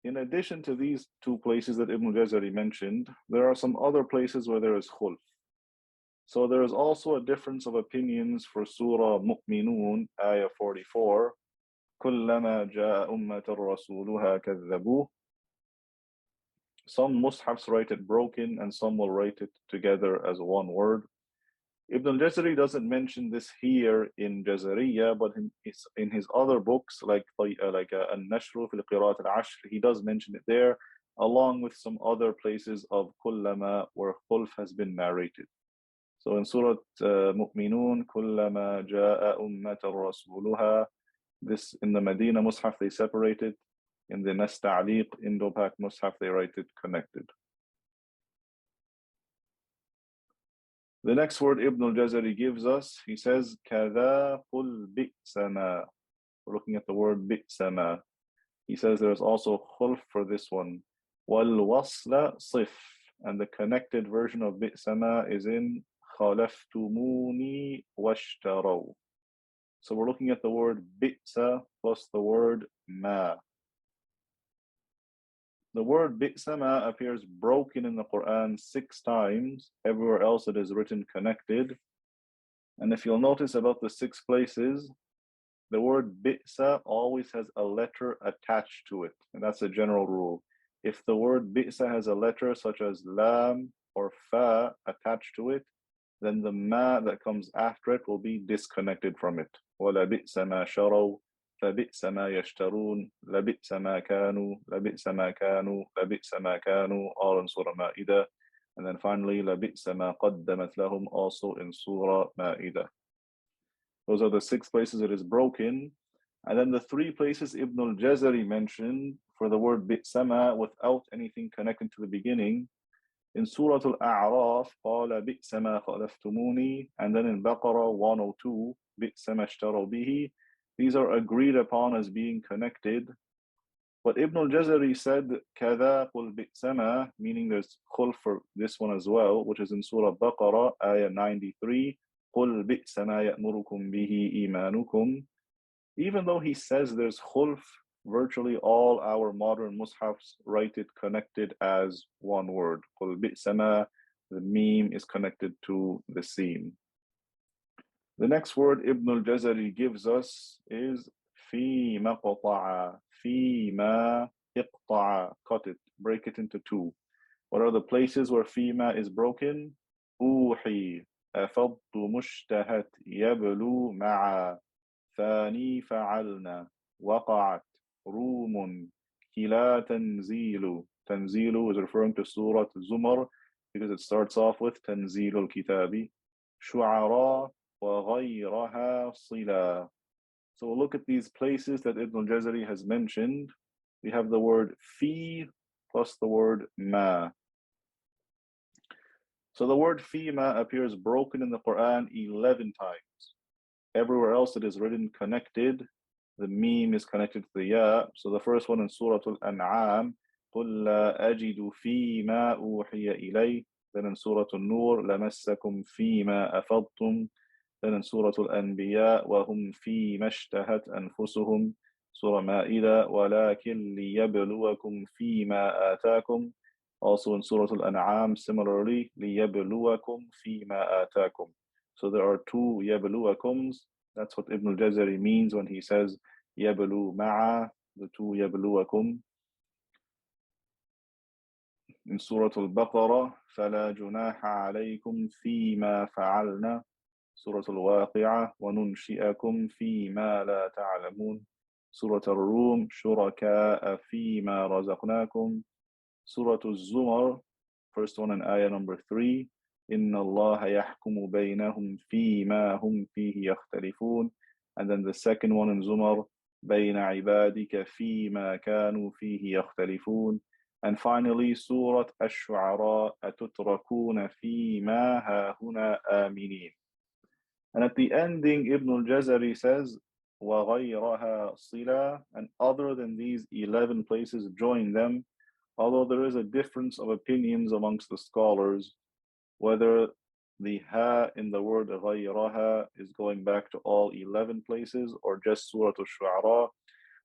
in addition to these two places that Ibn al-Jazari mentioned, there are some other places where there is khulf. So there is also a difference of opinions for Surah Mu'minun, Ayah 44, كُلَّمَا جَاءَ أُمَّةً رَسُولُهَا كَذَّبُوهُ. Some mushafs write it broken and some will write it together as one word. Ibn al-Jazari doesn't mention this here in Jazariyyah, but in his other books like Al-Nashru fil Qira'at al-Ashr, he does mention it there, along with some other places of kullama where khulf has been narrated. So in Surah Mu'minun, كُلَّمَا جَاءَ أُمَّةً رَسُولُهَا. This in the Medina mushaf they separate it. In the Nasta'aliq Indo-Pak mushaf they write it connected. The next word Ibn al-Jazari gives us, he says, كَذَا قُلْ بِئْسَمَا. We're looking at the word بِئْسَمَا. He says there's also khulf for this one. وَالْوَصْلَ صِفْ. And the connected version of بِئْسَمَا is in خَلَفْتُمُونِي وَاشْتَرَوْا. So we're looking at the word bi'sa plus the word ma. The word bi'sama appears broken in the Quran 6 times. Everywhere else it is written connected. And if you'll notice about the 6 places, the word bi'sa always has a letter attached to it. And that's a general rule. If the word bi'sa has a letter such as lam or fa attached to it, then the ma that comes after it will be disconnected from it. وَلَبِئْسَ مَا شَرَوْا لَبِئْسَ مَا يَشْتَرُونَ لَبِئْسَ مَا كَانُوا لَبِئْسَ مَا كَانُوا لَبِئْسَ مَا كَانُوا, all in Surah Ma'idah. And then finally, لَبِئْسَ مَا قَدَّمَتْ لَهُمْ, also in Surah Ma'idah. Those are the 6 places it is broken. And then the 3 places Ibn al-Jazari mentioned for the word bi'sama without anything connected to the beginning. In Surah Al-A'raf, قَالَ بِئْسَ مَا خَلَفْتُمُونِي. And then in Baqarah 102, بِئْسَ مَا اشْتَرَوْا بِهِ. These are agreed upon as being connected. But Ibn al-Jazari said, كَذَا قُلْ بِئْسَمَا, meaning there's khulf for this one as well, which is in Surah Baqarah, Ayah 93, قُلْ بِئْسَ مَا يَأْمُرُكُمْ بِهِ إِيمَانُكُمْ. Even though he says there's khulf, virtually all our modern mushafs write it connected as one word. قُلْ بِئْسَمَا, the meme is connected to the sin. The next word Ibn al-Jazari gives us is فِي مَقْطَعَ. فِي مَا إِقْطَعَ. Cut it, break it into 2. What are the places where فِيمَا is broken? أُوحِي أَفَضْتُ مُشْتَهَتْ يَبْلُو مَعَ ثَانِي فَعَلْنَا وَقَعَتْ روم كِلَا تَنْزِيلُ. Tanzilu is referring to Surah Zumar because it starts off with تنزيل الكتاب. شُعَرَا وَغَيْرَهَا صِلَا. So we'll look at these places that Ibn al-Jazari has mentioned. We have the word fi plus the word ma. So the word fi ma appears broken in the Quran 11 times. Everywhere else it is written connected. The meme is connected to the ya. So the first one in Surah Al-An'am, قُلْ لَا أَجِدُ فِي مَا أُوحِيَ إِلَيْهِ. Then in Surah Al-Nur, لَمَسَّكُمْ فِي مَا أَفَضْتُمْ. Then in Surah Al-Anbiya, وَهُمْ فِي مَا اشْتَهَتْ أَنفُسُهُمْ. Surah Ma'idah, وَلَكِنْ لِيَبْلُوَكُمْ فِي مَا آتَاكُمْ. Also in Surah Al-An'am, similarly, لِيَبْلُوَكُمْ فِي مَا آتَاكُمْ. So there are two يَبْلُوَكُمْs. That's what Ibn al-Jazari means when he says يَبْلُو مَعَ, the two يَبْلُوَكُمْ. In Surah Al-Baqarah, فَلَا جُنَاحَ عَلَيْكُمْ فِيمَا فَعَلْنَا. Surah Al-Waqi'ah, وَنُنْشِئَكُمْ فِيمَا لَا تَعْلَمُونَ. Surah Al-Rum, شُرَكَاءَ فِيمَا رَزَقْنَاكُمْ. Surah Al-Zumar, first one in ayah number 3. إِنَّ اللَّهَ يَحْكُمُ بَيْنَهُمْ فِيمَا هُمْ فِيهِ يَخْتَلِفُونَ. And then the second one in Zumar, بَيْنَ عِبَادِكَ فِيمَا كَانُوا فِيهِ يَخْتَلِفُونَ. And finally, Surah Ash-Shu'ara, أَتُتْرَكُونَ فِيمَا هَاهُنَا آمِنِينَ. And at the ending, Ibn al-Jazari says, وَغَيْرَهَا صِلَةً. And other than these 11 places, join them. Although there is a difference of opinions amongst the scholars, whether the ha in the word غَيْرَهَا is going back to all 11 places or just Surah Al-Shu'ara.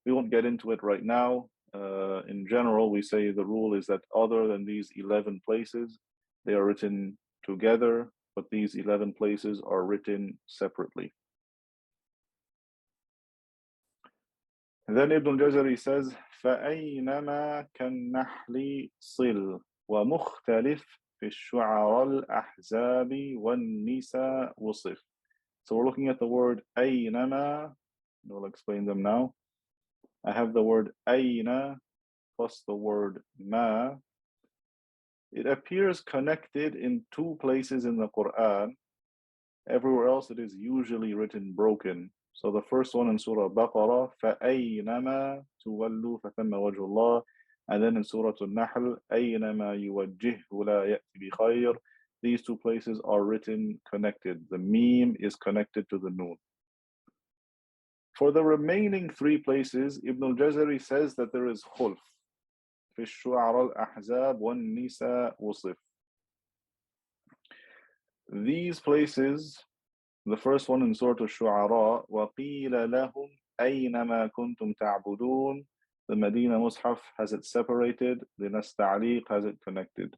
We won't get into it right now. In general, we say the rule is that other than these 11 places, they are written together, but these 11 places are written separately. And then Ibn al-Jazari says, فَأَيْنَمَا كَالنَّحْلِ صِلْ وَمُخْتَلِفْ فِي الشُّعَرَى الْأَحْزَابِ وَالنِّسَاءِ وُصِفْ. So we're looking at the word أَيْنَمَا. We'll explain them now. I have the word أَيْنَ plus the word مَا. It appears connected in two places in the Quran. Everywhere else it is usually written broken. So the first one in Surah Baqarah, فَأَيْنَمَا تُوَلُّوا فَثَمَّ وَجْهُ اللَّهِ. And then in Surah Al-Nahl, أَيْنَمَا يُوَجِّهُ لَا يَأْتِ بِخَيْرٍ. These two places are written connected. The meme is connected to the noon. For the remaining three places, Ibn al-Jazari says that there is khulf. في الشعراء الأحزاب والنساء وصف. These places, the first one in Surah Al-Shu'ara, وَقِيلَ لَهُمْ أَيْنَمَا كُنْتُمْ تَعْبُدُونَ. The Medina Mus'haf has it separated, the Nas Ta'liq has it connected.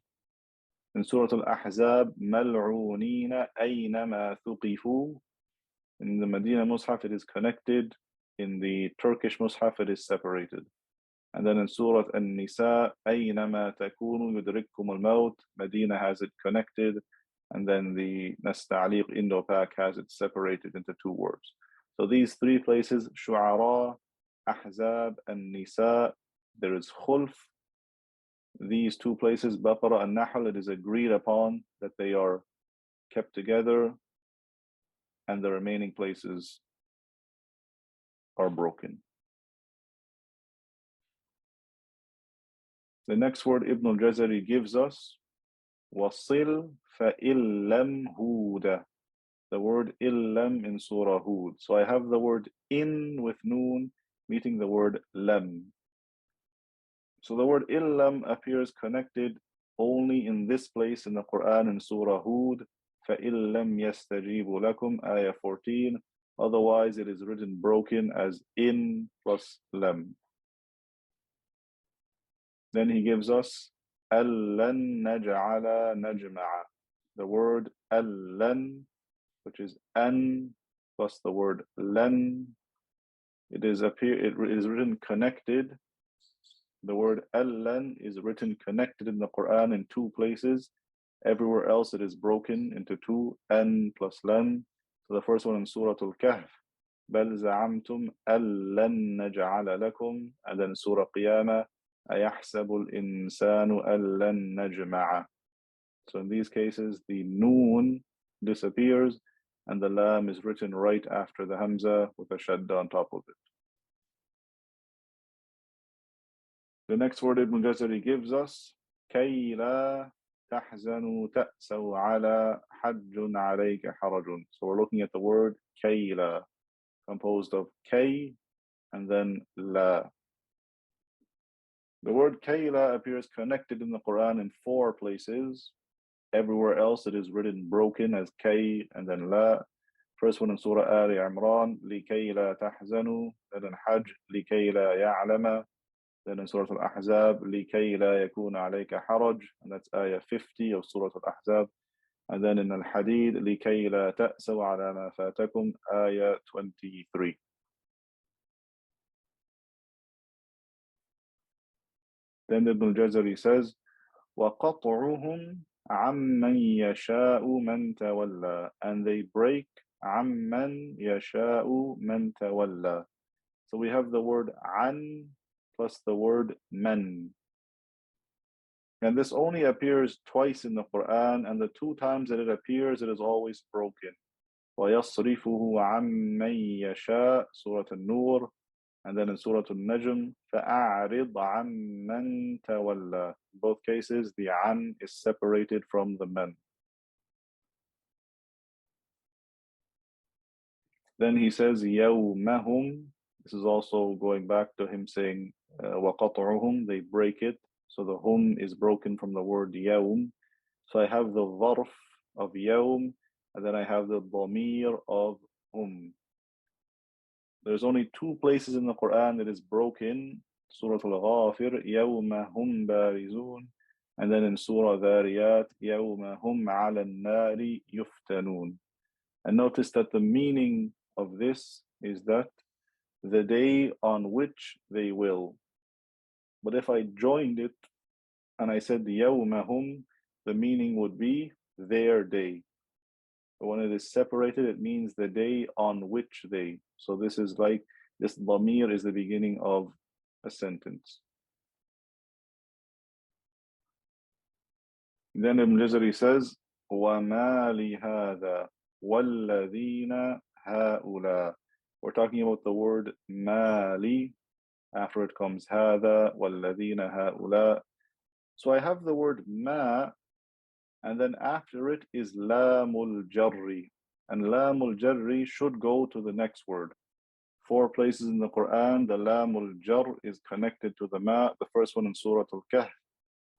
In Surah Al-Ahzab, مَلْعُونِينَ أَيْنَمَا ثُقِفُوا. In the Medina Mus'haf it is connected, in the Turkish Mus'haf it is separated. And then in Surah An-Nisa, أَيْنَمَا تَكُونُوا يُدْرِكْكُمُ الْمَوْتِ. Medina has it connected, and then the Nas Ta'liq Indo-Pak has it separated into two words. So these three places, Shu'ara, Ahzab, and Nisa, there is khulf. These two places, Baqarah and Nahl, it is agreed upon that they are kept together, and the remaining places are broken. The next word Ibn al-Jazari gives us, وَصِلْ فَإِلَّمْ هُودَ. The word illam in Surah Hud. So I have the word in with noon meeting the word lam. So the word illam appears connected only in this place in the Quran in Surah Hud. فَإِلَّمْ يَسْتَجِيبُ لَكُمْ ayah 14. Otherwise it is written broken as in plus lam. Then he gives us أَلَّن نَجْعَلَ نَجْمَعَ. The word أَلَّن, which is an plus the word lan. It is written connected. The word al-lan is written connected in the Quran in two places. Everywhere else it is broken into two, an plus lan. So the first one in Surah Al-Kahf, بَلْ زَعَمْتُمْ أَلَّن نَجْعَلَ لَكُمْ. And then Surah Qiyamah, أَيَحْسَبُ الْإِنسَانُ أَلَّن نَجْمَعَ. So in these cases, the noon disappears, and the lam is written right after the hamza with a shadda on top of it. The next word Ibn al-Jazari gives us, كَيْ لَا تَحْزَنُوا تَأْسَوْا عَلَى حَجٌّ عَلَيْكَ حَرَجٌ. So we're looking at the word كَيْ لَا, composed of kay and then la. The word كَيْ لَا appears connected in the Quran in 4 places. Everywhere else it is written broken as kay and then la. First one in Surah Ali Imran, لِكَيْ لَا تَحْزَنُوا. Then in Hajj, لِكَيْ لَا يَعْلَمَ. Then in Surah Al-Ahzab, لِكَيْ لَا يَكُونَ عَلَيْكَ حَرَجٌ, and that's ayah 50 of Surah Al-Ahzab. And then in Al-Hadid, لِكَيْ لَا تَأْسَوْا عَلَى مَا فَاتَكُمْ, ayah 23. Then Ibn al-Jazari says, وَقَطْعُهُمْ عَمَّنْ يَشَاءُ مَنْ تَوَلَّى. And they break عَمَّنْ يَشَاءُ مَنْ تَوَلَّى. So we have the word عَن plus the word man. And this only appears twice in the Quran, and the 2 times that it appears, it is always broken. وَيَصْرِفُهُ عَمَّنْ يَشَاء, Surah An-Nur, and then in Surah An-Najm, فَأَعْرِضْ عَمَّنْ تَوَلَّى. In both cases, the an is separated from the man. Then he says, يَوْمَهُمْ. This is also going back to him saying, وَقَطْعُهُمْ, they break it. So the hum is broken from the word yawm. So I have the dharf of yawm, and then I have the dhamir of hum. There's only 2 places in the Quran that is broken. Surah Al-Ghafir, يَوْمَ هُمْ بَارِزُونَ. And then in Surah Dhariyat, يَوْمَ هُمْ عَلَى النَّارِ يُفْتَنُونَ. And notice that the meaning of this is that the day on which they will. But if I joined it and I said يَوْمَهُمْ, the meaning would be their day. But when it is separated, it means the day on which they. So this is like, this dhamir is the beginning of a sentence. Then Ibn Jazari says, وَمَا لِهَذَا وَالَّذِينَ هَؤُلَاء. We're talking about the word مَالِ. After it comes هَذَا وَالَّذِينَ هَؤُلَاء. So I have the word ma, and then after it is lamul jarri. And lamul jarri should go to the next word. 4 places in the Quran, the lamul jar is connected to the ma. The first one in Surah Al-Kahf,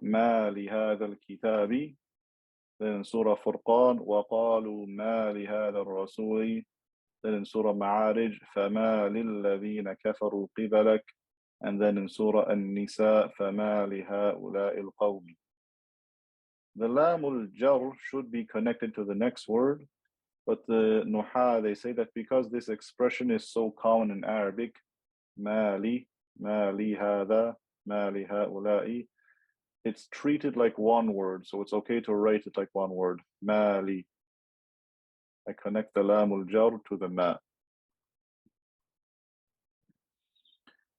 ma li hadha al-kitabi. Then in Surah Furqan, وَقَالُوا مَا لِهَذَا الرَّسُولِ. Then in Surah Ma'arij, فَمَا لِلَّذِينَ كَفَرُوا قِبَلَكَ. And then in Surah An-Nisa, فَمَا لِهَؤُلَاءِ الْقَوْمِ. The lamul jar should be connected to the next word, but the Nuha, they say that because this expression is so common in Arabic, مَالِ هَذَا مَالِ هَؤُلَاءِ, it's treated like one word, so it's okay to write it like one word, مَالِ. I connect the lamul jar to the ma.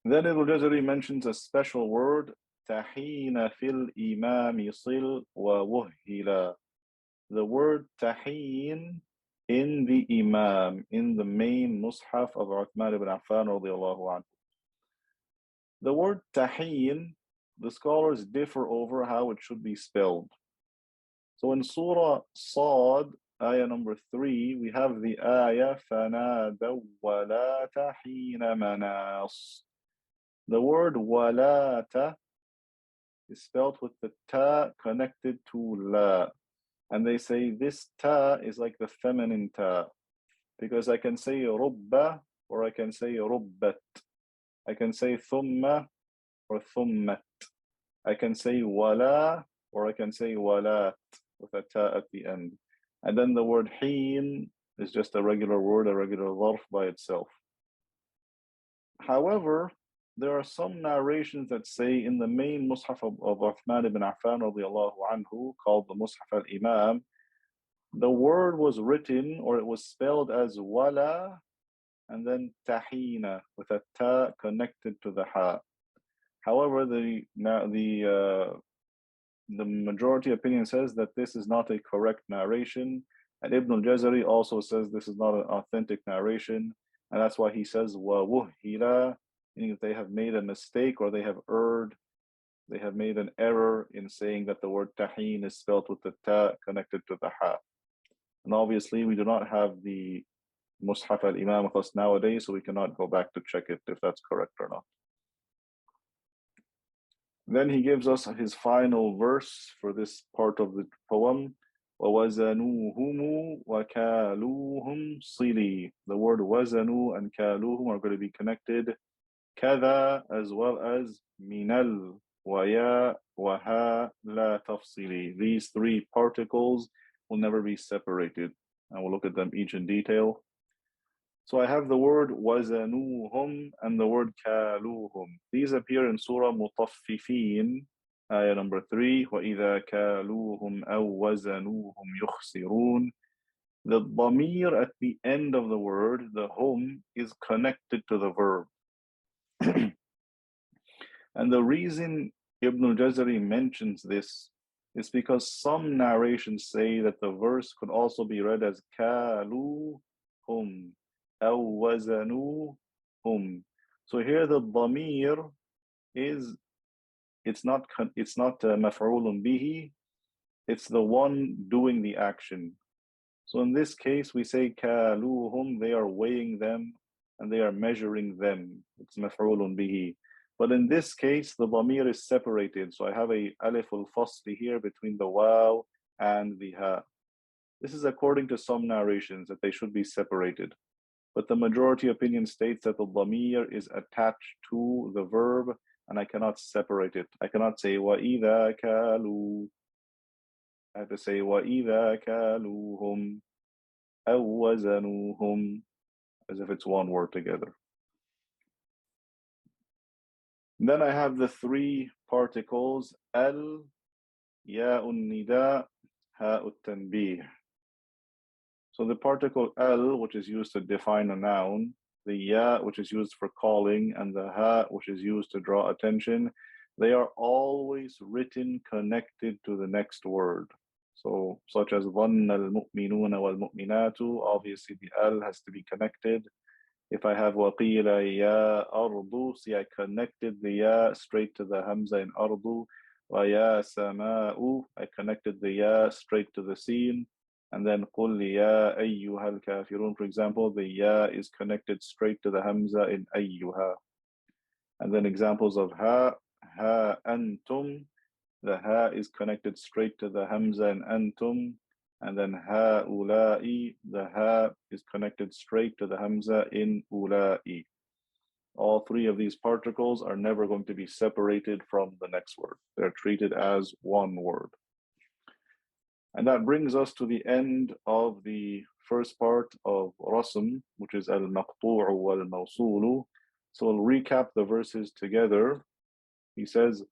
Then al-Jazari mentions a special word, تَحِينَ فِي الْإِمَامِ صِلْ وَوُهِّلَا. The word tahin in the Imam, in the main Mus'haf of Uthman ibn Affan radiallahu anhu. The word tahin, the scholars differ over how it should be spelled. So in Surah Sad, ayah number 3, we have the ayah فَنَادَوْا وَلَا تَحِينَ مَنَاصٍ. The word walata is spelled with the ta connected to la. And they say this ta is like the feminine ta, because I can say rubba or I can say rubbat. I can say thumma or thummat. I can say wala or I can say walat with a ta at the end. And then the word heen is just a regular word, a regular dharf by itself. However, there are some narrations that say in the main Mus'haf of Uthman ibn Affan radiallahu anhu, called the Mus'haf al-Imam, the word was written or it was spelled as wala and then tahina with a ta connected to the ha. However, the majority opinion says that this is not a correct narration, And Ibn al-Jazari also says this is not an authentic narration, and that's why he says وَوُهِّلَ, meaning that they have made a mistake or they have erred, they have made an error in saying that the word taheen is spelled with the ta connected to the ha. And obviously we do not have the Mus'haf al-Imam with us nowadays, so we cannot go back to check it if that's correct or not. Then he gives us his final verse for this part of the poem. وَوَزَنُوهُمْ وَكَالُوهُمْ صِلِي. The word wazanu and kaluhum are going to be connected. كذا as well as minal وَيَا وَهَا لَا تَفْصِلِي. These three particles will never be separated. And we'll look at them each in detail. So I have the word wazanuhum and the word kaluhum. These appear in Surah Mutaffifin, ayah number 3. وَإِذَا كَالُوهُمْ أَوْ وَزَنُوهُمْ يُخْسِرُونَ. The dhamir at the end of the word, the hum, is connected to the verb. And the reason Ibn al-Jazari mentions this is because some narrations say that the verse could also be read as kaluhum أو وزنوهم. So here the dhamir is, it's not maf'ulun bihi, it's the one doing the action. So in this case we say kaluhum, they are weighing them and they are measuring them. It's maf'ulun bihi. But in this case the dhamir is separated. So I have a alif al-fasli here between the waw and the ha. This is according to some narrations that they should be separated. But the majority opinion states that the dhamir is attached to the verb and I cannot separate it. I cannot say وَإِذَا كَالُوا. I have to say وَإِذَا كَالُوهُمْ أَوْ وَزَنُوهُمْ, as if it's one word together. Then I have the three particles al, ya'un nida, ha'ut tanbih. So the particle al, which is used to define a noun, the ya, which is used for calling, and the ha, which is used to draw attention, they are always written connected to the next word. So such as ظَنَّ الْمُؤْمِنُونَ وَالْمُؤْمِنَاتُ, obviously the al has to be connected. If I have وَقِيلَ يَا أَرْضُ, see I connected the ya straight to the hamza in أَرْضُ. وَيَا سَمَاءُ, I connected the ya straight to the sin. And then قُلْ يَا أَيُّهَا الْكَافِرُونَ, for example, the ya is connected straight to the hamza in أَيُّهَا. And then examples of ha أَنْتُمْ, the ha is connected straight to the hamza in أَنْتُمْ. And then هَؤُلَاءِ, the ha is connected straight to the hamza in أُولَاءِ. All three of these particles are never going to be separated from the next word. They're treated as one word. And that brings us to the end of the first part of Rasm, which is al-Maqtu'u wal-Mawsulu. So we'll recap the verses together. He says,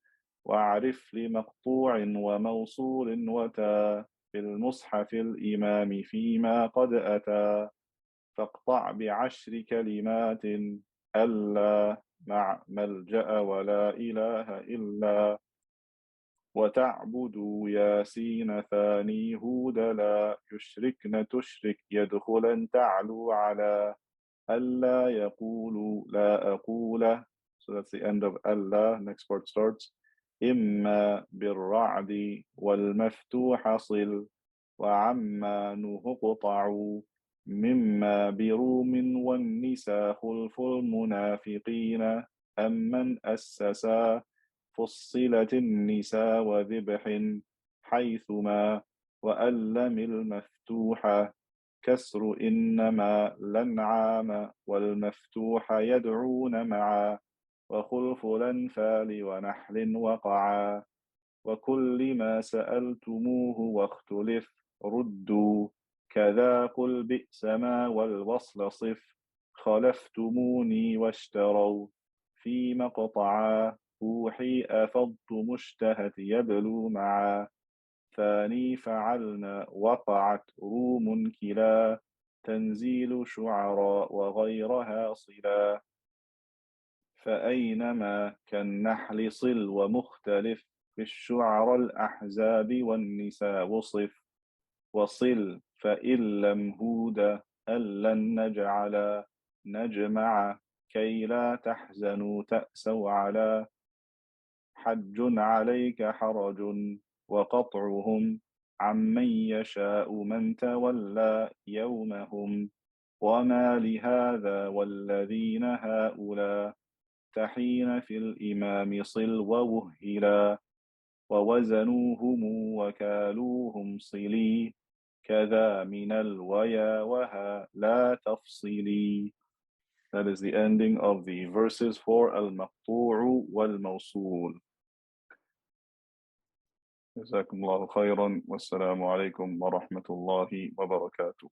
وَعَرِفْ لِمَقْطُوعٍ وَمَوْصُولٍ وَتَا فِي الْمُصْحَفِ الْإِمَامِ فِيمَا قَدْ أَتَى فَاقْطَعْ بِعَشْرِ كَلِمَاتٍ أَلَّا مَعْ مَلْجَأَ وَلَا إِلَهَ إِلَّا وتعبدوا ياسين ثاني هود لا يشركن تشرك يدخلا تعلو على ألا يقولوا لا أقول. So that's the end of Allah. Next part starts. إما بالرعد والمفتوح صل وعما نقطع مما بروم والنساء خلف المنافقين أمن أسسا فصلت النساء وذبح حيثما وألم المفتوحة كسر إنما الأنعام والمفتوح يدعون معا وخلف الأنفال ونحل وقعا وكل ما سألتموه واختلف ردوا كذا قل بئس ما والوصل صف خلفتموني واشتروا في مقطعا روحي أفضت مشتهت يبلو معا ثاني فعلنا وقعت روم كلا تنزيل شعراء وغيرها صلا فأينما كالنحل صل ومختلف في الشعراء الأحزاب والنساء وصف وصل فإن لم هود أن لن نجعل نجمع كي لا تحزنوا تأسوا على حج عليك حرج وقطعهم عمن يشاء من تولى يومهم وما لهذا والذين هؤلاء تحين في الإمام صل ووهلا ووزنوهم وكالوهم صلي كذا من الويا وها لا تفصلي. That is the ending of the verses for al-maqtu'u wal-mawsul. جزاكم الله خيرا والسلام عليكم ورحمة الله وبركاته.